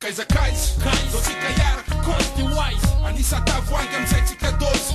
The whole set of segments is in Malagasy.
Kaiza Dotsika iaraka Coste wise Anisa tavoangy amizay tsika dozy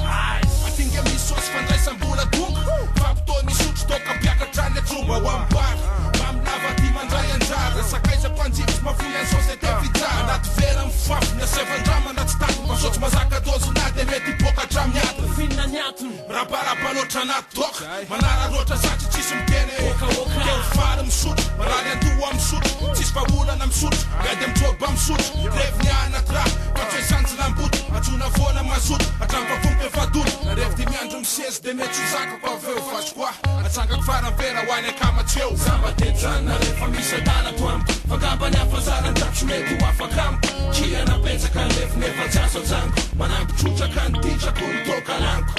Atinga misosy fandraisam-bola donga Fampitony misotro toka mpiakatra ny atromba ho ambara Mamilava ty mandray anjara Sakaiza mpanjivitsy mafoy any société fijara Anaty vera mifafy ny asevan-drama na tsy tako Masotro mazaka dozy na de mety hipokatra miatony Finna niatony Rabaraba loatra anaty doka Manara roatra satry tsisy miteny Keo fary misotro Marary andoha misotro Tsisy vaholana misotro Gady amidroba misotro Revy ny anaty raha Patsoe sanjina mboto Atsona voana mazoto Atranga vompo efa doto Narevy ty miandro misesy De mety ho zakako aveo Fasy koa Atsangako faram-vera ho any akamatseo Zamba tejana rehefa misy adala toamiko Fangamba ny afazarana tsy mety ho afaka amiko Kiana betsaka ny lefy nefa tsy aso ajango Manampy trotraka ny titrako ny toka laniko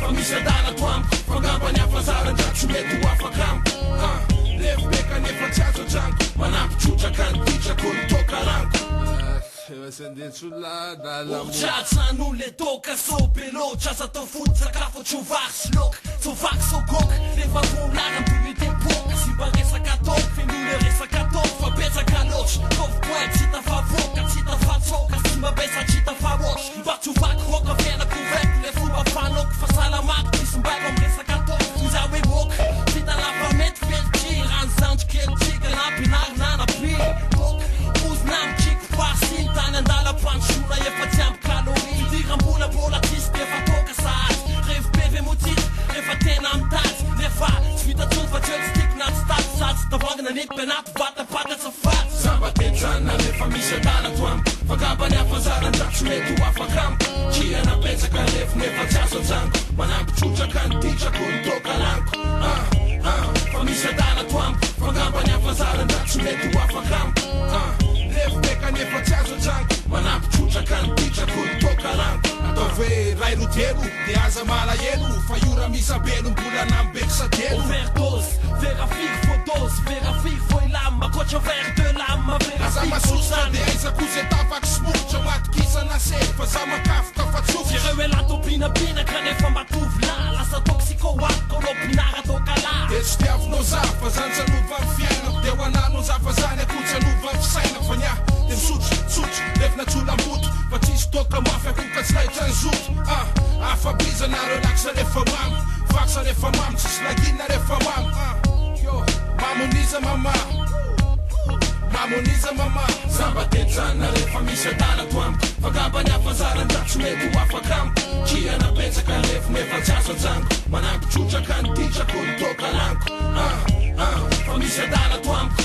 Fa misy adala toamiko Fangamba ny afazarana tsy mety ho afaka amiko Lefy beka nefa tsy aso ajango Manampy trotraka ny titrako ny toka laniko Urtsatsa le toka so pelotra Asa tao foty sakafo tsy ho vary sy loka Tsy ho vaky so goka Rehefa volana mbiby tempoka Sy mba resaka toka Fenole resaka toka Fa betsaka loatra Kovy poet tsy hita fa voka Tsy hita fa tsoka Sy mba besa tsy hita fa rotra Mba tsy ho vaky hoka Vena koveko Le fomba fanoko Fa salamako Misy mbaiko am resaka toka Iza hoe moka Vita lafa mety felty Rano zandro kely tsika Nampinarina napi Toka Ozina mikiko Pasin tany andala pansona Efa tsy amby kalori Fidiram-bola bola tsisy defa toka sahady Revy beve motity Rehefa tena amitazy Nefa tsy vita tsony fa tsy tiky na tsy tady Sady tsy tavangana niky penaty Vatapata tsy faty Zamba tejana Rehefa misy adala toamiko Fangamba ny afazarana Tsy mety ho afaka amiko Kiana betsaka lefy nefa tsy aso ajango Manampy trotraka ny titrako ny toka laniko Fa misy adala toamiko Fangamba ny afazarana Tsy mety ho afaka amiko Lefy beka nefa tsy aso ajango Manampy trotraka ny titrako ny toka laniko Atao hoe ray rotelo De aza malahelo Fa iora misabelo Mbola nambeky sadelo Overdose, vérifie faux dose Vérifie faux ilama Kotra verre de lama Aza Vérifie faux masosa sany de aiza koze tavaky simotra Matikisana se Fa za makafoka fa tsofotra Jereo e lato pinapina Kanefa matovy la Lasa toksiko wako Lo pinara toka la De tsy tiavinao za Fa zany tsanova ny fiaina De ho ananao za fa zany Ako tsanova ny fisaina Fa nya de misotro Lefy natsolam-boto Fa tsisy toka mafy Akoka tsy lahitra ny zoto Afabiza na relaxa rehefa mamy Vaksa rehefa mamy Tsisy lagina rehefa mamy Mamoniza mama Mamoniza mama Zamba tejana Rehefa misy adala toamiko Fangamba ny afazarana Tsy mety ho afaka amiko Kiana betsaka lefy nefa tsy aso ajango Manampy trotraka ny titrako ny toka laniko Fa misy adala toamiko